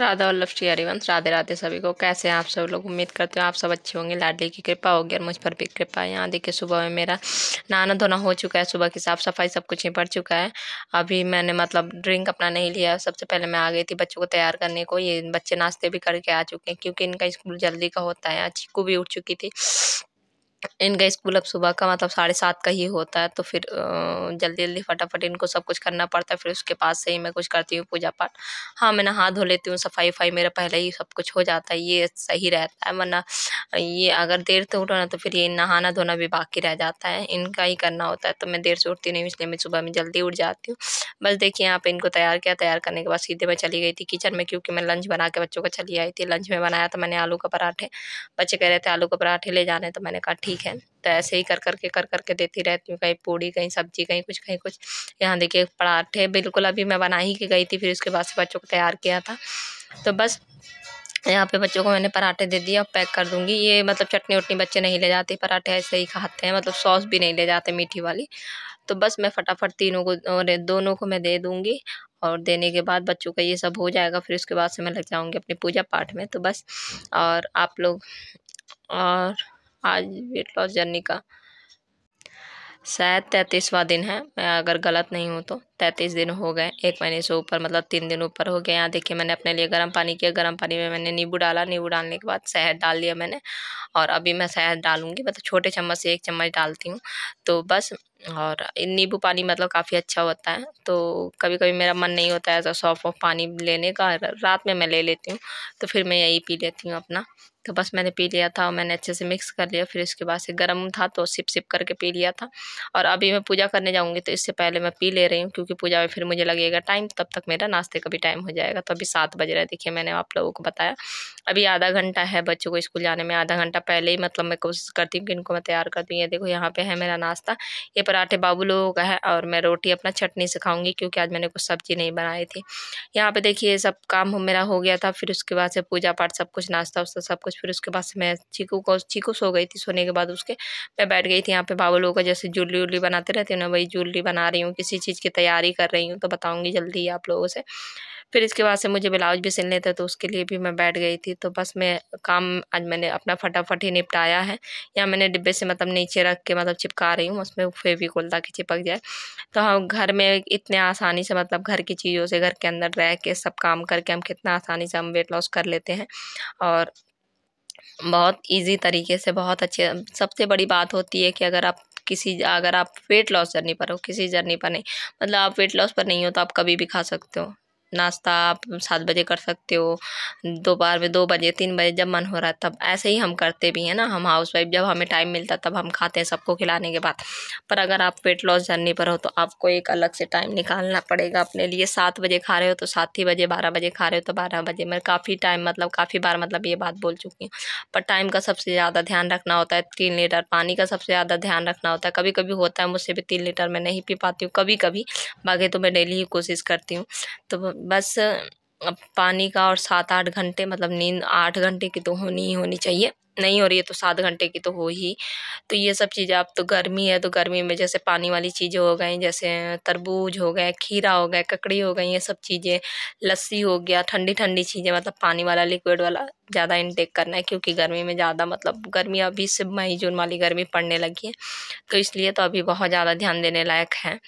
राधा वल्लभ श्री हरिवंश। राधे राधे सभी को। कैसे हैं आप सब लोग? उम्मीद करते हो आप सब अच्छे होंगे। लाडली की कृपा होगी और मुझ पर भी कृपा है। यहाँ देखिए सुबह में मेरा नहाना धोना हो चुका है, सुबह की साफ सफाई सब कुछ निपट चुका है। अभी मैंने मतलब ड्रिंक अपना नहीं लिया। सबसे पहले मैं आ गई थी बच्चों को तैयार करने को। ये बच्चे नाश्ते भी करके आ चुके हैं क्योंकि इनका स्कूल जल्दी का होता है। चीकू भी उठ चुकी थी। इनका स्कूल अब सुबह का मतलब 7:30 का ही होता है, तो फिर जल्दी जल्दी फटाफट इनको सब कुछ करना पड़ता है। फिर उसके बाद से ही मैं कुछ करती हूँ पूजा पाठ। हाँ, मैं नहा धो लेती हूँ, सफाई वफाई मेरा पहले ही सब कुछ हो जाता है, ये सही रहता है। वरना ये अगर देर से उठो ना तो फिर ये नहाना धोना भी बाकी रह जाता है, इनका ही करना होता है। तो मैं देर से उठती नहीं हूँ, इसलिए मैं सुबह में जल्दी उठ जाती हूँ। बस देखिए यहाँ पे इनको तैयार किया। तैयार करने के बाद सीधे मैं चली गई थी किचन में, क्योंकि मैं लंच बना के बच्चों को चली आई थी। लंच में बनाया था मैंने आलू का पराठे। बच्चे कह रहे थे आलू के पराठे ले जाने, तो मैंने कहा ठीक है। तो ऐसे ही कर करके देती रहती हूँ, कहीं पूड़ी कहीं सब्जी कहीं कुछ। यहाँ देखिए पराठे बिल्कुल अभी मैं बना ही के गई थी, फिर उसके बाद से बच्चों को तैयार किया था। तो बस यहाँ पे बच्चों को मैंने पराठे दे दिए, अब पैक कर दूंगी। ये मतलब चटनी उटनी बच्चे नहीं ले जाते, पराठे ऐसे ही खाते हैं, मतलब सॉस भी नहीं ले जाते मीठी वाली। तो बस मैं फटाफट तीनों को और दोनों को मैं दे दूंगी। और देने के बाद बच्चों का ये सब हो जाएगा, फिर उसके बाद से मैं लग जाऊंगी अपने पूजा पाठ में। तो बस और आप लोग और आज वेट लॉस जर्नी का शायद 33वां दिन है, मैं अगर गलत नहीं हूँ तो 33 दिन हो गए, 1 महीने से ऊपर, मतलब 3 दिन ऊपर हो गए। यहाँ देखिए मैंने अपने लिए गर्म पानी किया। गर्म पानी में मैंने नींबू डाला, नींबू डालने के बाद शहद डाल दिया मैंने। और अभी मैं शहद डालूंगी, मतलब छोटे चम्मच से 1 चम्मच डालती हूँ। तो बस और नींबू पानी मतलब काफ़ी अच्छा होता है। तो कभी कभी मेरा मन नहीं होता है ऐसा सॉफ्ट ऑफ पानी लेने का, रात में मैं ले लेती हूँ, तो फिर मैं यही पी लेती हूँ अपना। तो बस मैंने पी लिया था और मैंने अच्छे से मिक्स कर लिया। फिर इसके बाद से गर्म था तो सिप सिप करके पी लिया था। और अभी मैं पूजा करने जाऊंगी, तो इससे पहले मैं पी ले रही हूँ, क्योंकि पूजा में फिर मुझे लगेगा टाइम, तब तक मेरा नाश्ते का भी टाइम हो जाएगा। तो अभी 7 बज रहा है, देखिए मैंने आप लोगों को बताया। अभी आधा घंटा है बच्चों को स्कूल जाने में। आधा घंटा पहले ही मतलब मैं कोशिश करती हूँ कि इनको मैं तैयार कर दूँ। ये देखो यहाँ पे है मेरा नाश्ता। ये पराठे बाबू लोगों का है और मैं रोटी अपना चटनी से खाऊंगी, क्योंकि आज मैंने कुछ सब्जी नहीं बनाई थी। यहाँ पे देखिए सब काम मेरा हो गया था। फिर उसके बाद से पूजा पाठ सब कुछ, नाश्ता वास्ता सब कुछ। फिर उसके बाद से मैं चीकू सो गई थी। सोने के बाद उसके मैं बैठ गई थी यहाँ पे। बाबू लोगों का जैसे जूली उली बनाते रहती हूँ ना, वही जूली बना रही हूँ, किसी चीज़ की तैयारी कर रही हूँ, तो बताऊँगी जल्दी ही आप लोगों से। फिर इसके बाद से मुझे ब्लाउज भी सिलने थे, तो उसके लिए भी मैं बैठ गई थी। तो बस मैं काम आज मैंने अपना फटाफट ही निपटाया है। या मैंने डिब्बे से मतलब नीचे रख के मतलब चिपका रही हूँ, उसमें फेविकोल ताकि चिपक जाए। तो हम घर में इतने आसानी से मतलब घर की चीज़ों से घर के अंदर रह के सब काम करके हम कितना आसानी से हम वेट लॉस कर लेते हैं। और बहुत ईज़ी तरीके से, बहुत अच्छे। सबसे बड़ी बात होती है कि अगर आप वेट लॉस जर्नी पर हो, किसी जर्नी पर नहीं, मतलब आप वेट लॉस पर नहीं हो, तो आप कभी भी खा सकते हो। नाश्ता आप 7 बजे कर सकते हो, दोपहर में 2 बजे 3 बजे जब मन हो रहा है तब। ऐसे ही हम करते भी हैं ना, हम हाउसवाइफ, जब हमें टाइम मिलता है तब हम खाते हैं सबको खिलाने के बाद। पर अगर आप वेट लॉस जर्नी पर हो तो आपको एक अलग से टाइम निकालना पड़ेगा अपने लिए। 7 बजे खा रहे हो तो 7 ही बजे, 12 बजे खा रहे हो तो 12 बजे। मैं काफ़ी टाइम मतलब काफ़ी बार मतलब ये बात बोल चुकी हूँ। पर टाइम का सबसे ज़्यादा ध्यान रखना होता है। 3 लीटर पानी का सबसे ज़्यादा ध्यान रखना होता है। कभी कभी होता है मुझसे भी 3 लीटर मैं नहीं पी पाती हूँ कभी कभी, बाकी तो मैं डेली ही कोशिश करती हूँ। तो बस पानी का और 7-8 घंटे मतलब नींद 8 घंटे की तो होनी ही होनी चाहिए। नहीं हो रही है तो 7 घंटे की तो हो ही। तो ये सब चीज़ें, अब तो गर्मी है तो गर्मी में जैसे पानी वाली चीज़ें हो गई, जैसे तरबूज हो गए, खीरा हो गया, ककड़ी हो गई, ये सब चीज़ें, लस्सी हो गया, ठंडी ठंडी चीज़ें, मतलब पानी वाला लिक्विड वाला ज़्यादा इंटेक करना है। क्योंकि गर्मी में ज़्यादा मतलब गर्मी अभी से मई जून वाली गर्मी पड़ने लगी है, तो इसलिए तो अभी बहुत ज़्यादा ध्यान देने लायक है।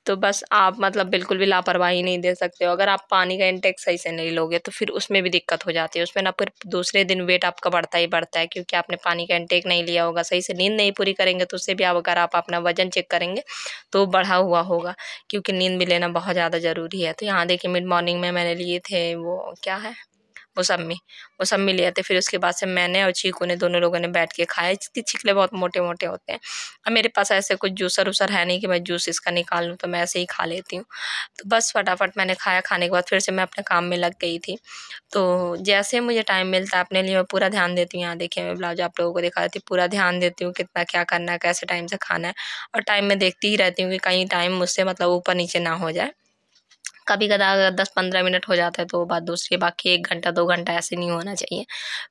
तो बस आप मतलब बिल्कुल भी लापरवाही नहीं दे सकते हो। अगर आप पानी का इंटेक सही से नहीं लोगे तो फिर उसमें भी दिक्कत हो जाती है। उसमें ना फिर दूसरे दिन वेट आपका बढ़ता ही बढ़ता है, क्योंकि आपने पानी का इंटेक नहीं लिया होगा, सही से नींद नहीं पूरी करेंगे तो उससे भी अगर आप अपना वजन चेक करेंगे तो बढ़ा हुआ होगा, क्योंकि नींद भी लेना बहुत ज़्यादा ज़रूरी है। तो यहाँ देखिए मिड मॉर्निंग में मैंने लिए थे वो क्या है, मौसम्मी। मौसम्मी लिए थे। फिर उसके बाद से मैंने और चीकू ने दोनों लोगों ने बैठ के खाया। इसके छिलके बहुत मोटे मोटे होते हैं। अब मेरे पास ऐसे कुछ जूसर वूसर है नहीं कि मैं जूस इसका निकाल लूँ, तो मैं ऐसे ही खा लेती हूँ। तो बस फटाफट मैंने खाया। खाने के बाद फिर से मैं अपने काम में लग गई थी। तो जैसे मुझे टाइम मिलता है अपने लिए मैं पूरा ध्यान देती हूँ। यहाँ देखिए मैं ब्लाउज आप लोगों को दिखा देती हूँ, पूरा ध्यान देती हूँ कितना क्या करना है, कैसे टाइम से खाना है। और टाइम में देखती ही रहती हूँ कि कहीं टाइम मुझसे मतलब ऊपर नीचे ना हो जाए। कभी कदा अगर 10-15 मिनट हो जाता है तो वो बात दूसरी है, बाकी 1 घंटा 2 घंटा ऐसे नहीं होना चाहिए।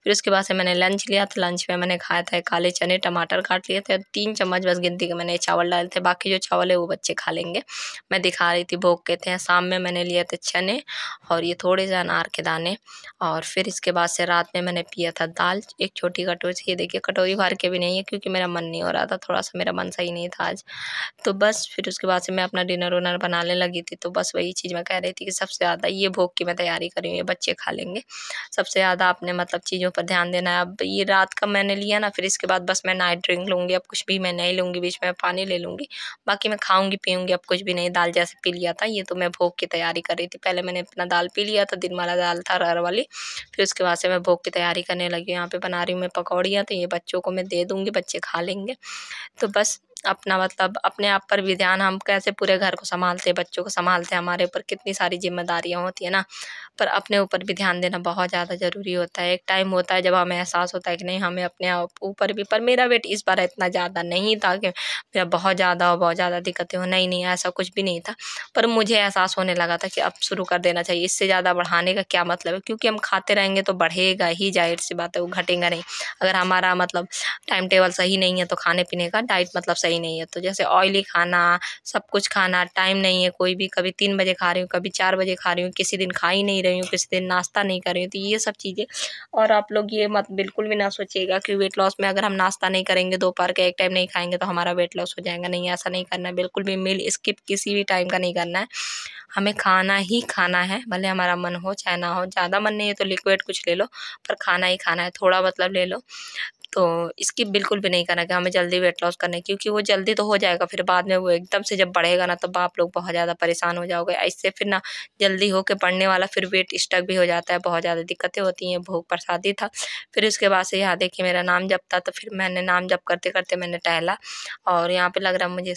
फिर उसके बाद से मैंने लंच लिया, तो लंच में मैंने खाया था काले चने, टमाटर काट लिए थे, 3 चम्मच बस गिनती के मैंने चावल डाले थे, बाकी जो चावल है वो बच्चे खा लेंगे। मैं दिखा रही थी भोग के थे। शाम में मैंने लिए थे चने और ये थोड़े से अनार के दाने, और फिर इसके बाद से रात में मैंने पिया था दाल, एक छोटी कटोरी से। ये देखिए कटोरी भर के भी नहीं है, क्योंकि मेरा मन नहीं हो रहा था, थोड़ा-सा मेरा मन सही नहीं था आज। तो बस फिर उसके बाद से मैं अपना डिनर-विनर बनाने लगी थी, तो बस वही चीज़ मैं कह रही थी कि सबसे ज़्यादा ये भोग की मैं तैयारी कर रही हूँ, ये बच्चे खा लेंगे। सबसे ज़्यादा आपने मतलब चीज़ों पर ध्यान देना है। अब ये रात का मैंने लिया ना, फिर इसके बाद बस मैं नाइट ड्रिंक लूँगी, अब कुछ भी मैं नहीं लूँगी, बीच में पानी ले लूँगी। बाकी मैं खाऊँगी-पीऊँगी, अब कुछ भी नहीं। दाल जैसे पी लिया था, ये तो मैं भोग की तैयारी कर रही थी। पहले मैंने अपना दाल पी लिया था, दिन वाला दाल था अरहर वाली, फिर उसके बाद से मैं भोग की तैयारी करने लगी। यहाँ पे बना रही हूँ मैं पकौड़ियाँ, तो ये बच्चों को मैं दे दूँगी, बच्चे खा लेंगे। तो बस अपना मतलब अपने आप पर भी ध्यान, हम कैसे पूरे घर को सँभालते हैं, बच्चों को सँभालते हैं, हमारे ऊपर कितनी सारी ज़िम्मेदारियाँ होती हैं ना, पर अपने ऊपर भी ध्यान देना बहुत ज़्यादा ज़रूरी होता है। एक टाइम होता है जब हमें एहसास होता है कि नहीं, हमें अपने आप ऊपर भी, पर मेरा वेट इस बार इतना ज़्यादा नहीं था कि मेरा बहुत ज़्यादा दिक्कतें हो, नहीं, ऐसा कुछ भी नहीं था। पर मुझे एहसास होने लगा था कि अब शुरू कर देना चाहिए, इससे ज़्यादा बढ़ाने का क्या मतलब है, क्योंकि हम खाते रहेंगे तो बढ़ेगा ही, ज़ाहिर-सी बात है, वो घटेगा नहीं। अगर हमारा मतलब टाइम टेबल सही नहीं है, तो खाने-पीने का डाइट मतलब सही नहीं है, तो जैसे ऑयली खाना, सब कुछ खाना, टाइम नहीं है कोई भी, कभी 3 बजे खा रही हूँ, कभी 4 बजे खा रही हूँ, किसी दिन खा ही नहीं रही हूँ, किसी दिन नाश्ता नहीं कर रही हूँ, तो ये सब चीज़ें। और आप लोग ये मत बिल्कुल भी ना सोचिएगा कि वेट लॉस में अगर हम नाश्ता नहीं करेंगे, दोपहर का एक टाइम नहीं खाएँगे तो हमारा वेट लॉस हो जाएगा, नहीं, ऐसा नहीं करना है, बिल्कुल भी मील स्किप किसी भी टाइम का नहीं करना है। हमें खाना ही खाना है, भले हमारा मन हो चाहे ना हो, ज़्यादा मन नहीं है तो लिक्विड कुछ ले लो, पर खाना ही खाना है, थोड़ा मतलब ले लो। तो स्किप बिल्कुल भी नहीं करना कि हमें जल्दी वेट लॉस करना है, क्योंकि वो जल्दी तो हो जाएगा, फिर बाद में वो एकदम से जब बढ़ेगा ना, तब आप लोग बहुत ज़्यादा परेशान हो जाओगे। इससे फिर ना जल्दी होके बढ़ने वाला फिर वेट स्टक भी हो जाता है, बहुत ज़्यादा दिक्कतें होती हैं। भोग प्रसादी था, फिर उसके बाद से यहाँ देखिए मेरा नाम जप था, तो फिर मैंने नाम जप करते-करते मैंने टहला, और यहाँ पे लग रहा है मुझे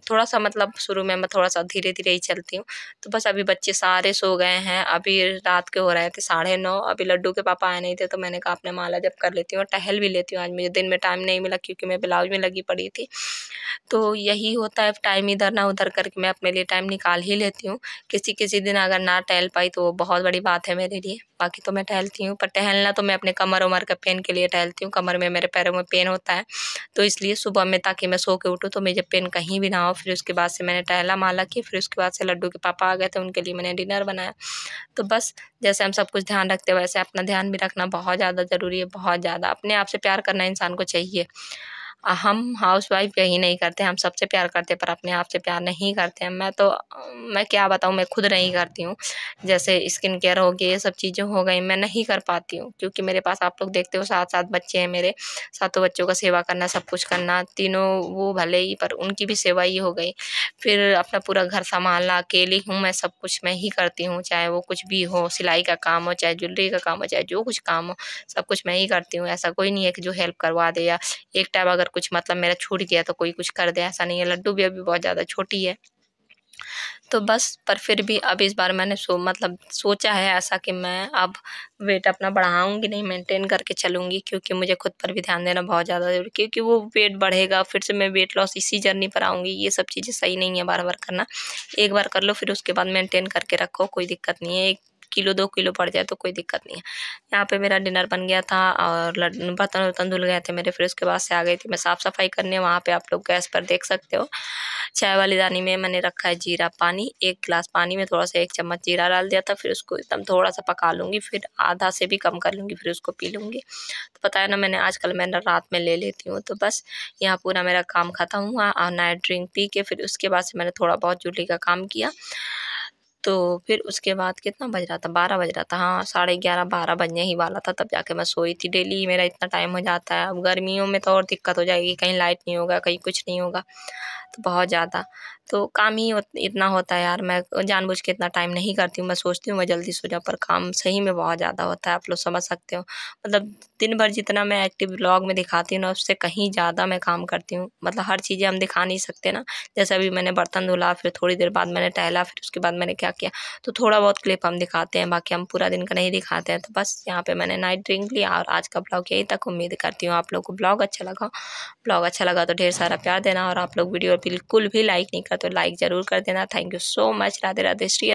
थोड़ा-सा मतलब शुरू में मैं थोड़ा-सा धीरे-धीरे ही चलती हूँ। तो बस अभी बच्चे सारे सो गए हैं, अभी रात के हो रहे थे 9:30, अभी लड्डू के पापा आए नहीं थे, तो मैंने कहा अपने माला जप कर लेती हूँ और टहल भी लेती हूँ। आज मुझे दिन में टाइम नहीं मिला, क्योंकि मैं ब्लाउज़ में लगी पड़ी थी। तो यही होता है, टाइम इधर ना उधर करके मैं अपने लिए टाइम निकाल ही लेती हूँ। किसी-किसी दिन अगर ना टहल पाई तो वो बहुत बड़ी बात है मेरे लिए, बाकी तो मैं टहलती हूँ। पर टहलना तो मैं अपने कमर-वमर के पेन के लिए टहलती हूँ, कमर में मेरे पैरों में पेन होता है, तो इसलिए सुबह में, ताकि मैं सो के उठूँ तो मुझे पेन कहीं भी ना हो। फिर उसके बाद से मैंने टहला, माला की, फिर उसके बाद से लड्डू के पापा आ गए थे, उनके लिए मैंने डिनर बनाया। तो बस जैसे हम सब कुछ ध्यान रखते हैं, वैसे अपना ध्यान भी रखना बहुत ज़्यादा ज़रूरी है, बहुत ज़्यादा। अपने आप से प्यार करना इंसान को चाहिए। हम हाउसवाइफ़ यही नहीं करते, हम सबसे प्यार करते हैं, पर अपने आप से प्यार नहीं करते हैं। मैं क्या बताऊँ, मैं खुद नहीं करती हूँ। जैसे स्किन केयर हो गई, ये सब चीज़ें हो गई, मैं नहीं कर पाती हूँ, क्योंकि मेरे पास आप लोग देखते हो 7-7 बच्चे हैं मेरे, सातों बच्चों का सेवा करना, सब कुछ करना, तीनों वो भले ही, पर उनकी भी सेवा ही हो गई। फिर अपना पूरा घर सँभालना, अकेली हूँ मैं, सब कुछ मैं ही करती हूँ, चाहे वो कुछ भी हो, सिलाई का काम हो, चाहे ज्वेलरी का काम हो, चाहे जो कुछ काम हो, सब कुछ मैं ही करती हूँ। ऐसा कोई नहीं है कि जो हेल्प करवा दे, या एक टाइम अगर कुछ मतलब मेरा छूट गया तो कोई कुछ कर दे, ऐसा नहीं है। लड्डू भी अभी बहुत ज़्यादा छोटी है। तो बस, पर फिर भी अब इस बार मैंने मतलब सोचा है ऐसा कि मैं अब वेट अपना बढ़ाऊँगी नहीं, मेंटेन करके चलूँगी, क्योंकि मुझे खुद पर भी ध्यान देना बहुत ज़्यादा ज़रूरी है, क्योंकि वो वेट बढ़ेगा, फिर से मैं वेट लॉस इसी जर्नी पर आऊँगी, ये सब चीज़ें सही नहीं है बार-बार करना। एक बार कर लो, फिर उसके बाद मेंटेन करके रखो, कोई दिक्कत नहीं है। 1 किलो 2 किलो बढ़ जाए तो कोई दिक्कत नहीं है। यहाँ पे मेरा डिनर बन गया था, और बर्तन-वर्तन धुल गए थे मेरे, फिर उसके बाद से आ गई थी मैं साफ-सफाई करने। वहाँ पे आप लोग गैस पर देख सकते हो, चाय वाली दानी में मैंने रखा है जीरा पानी, 1 गिलास पानी में थोड़ा-सा 1 चम्मच जीरा डाल दिया था, फिर उसको एकदम थोड़ा-सा पका लूँगी, फिर आधा से भी कम कर लूँगी, फिर उसको पी लूँगी। तो पता है ना, आजकल मैं ना रात में ले लेती हूँ, तो बस यहाँ पूरा मेरा काम खत्म हुआ, और नाइट ड्रिंक पी के फिर उसके बाद से मैंने थोड़ा बहुत ज्वेलरी का काम किया। तो फिर उसके बाद कितना बज रहा था, 12 बज रहा था, हाँ, 11:30-12 बजने ही वाला था, तब जाके मैं सोई थी। डेली मेरा इतना टाइम हो जाता है, अब गर्मियों में तो और दिक्कत हो जाएगी, कहीं लाइट नहीं होगा, कहीं कुछ नहीं होगा, तो बहुत ज़्यादा। तो काम ही इतना होता है यार, मैं जानबूझ के इतना टाइम नहीं करती हूँ, मैं सोचती हूँ मैं जल्दी सो जाऊँ, पर काम सही में बहुत ज़्यादा होता है, आप लोग समझ सकते हो। मतलब दिन भर जितना मैं एक्टिव व्लॉग में दिखाती हूँ ना, उससे कहीं ज़्यादा मैं काम करती हूँ। मतलब हर चीज़ें हम दिखा नहीं सकते ना, जैसे अभी मैंने बर्तन धुला, फिर थोड़ी देर बाद मैंने टहला, फिर उसके बाद मैंने क्या किया, तो थोड़ा बहुत क्लिप हम दिखाते हैं, बाकी हम पूरा दिन का नहीं दिखाते हैं। तो बस यहाँ पे मैंने नाइट ड्रिंक लिया, और आज का ब्लॉग यहीं तक। उम्मीद करती हूँ आप लोग को ब्लॉग अच्छा लगा। ब्लॉग अच्छा लगा तो ढेर सारा प्यार देना, और आप लोग वीडियो बिल्कुल भी लाइक नहीं करते तो लाइक ज़रूर कर देना। Thank you so much. Radhe Radhe. Shri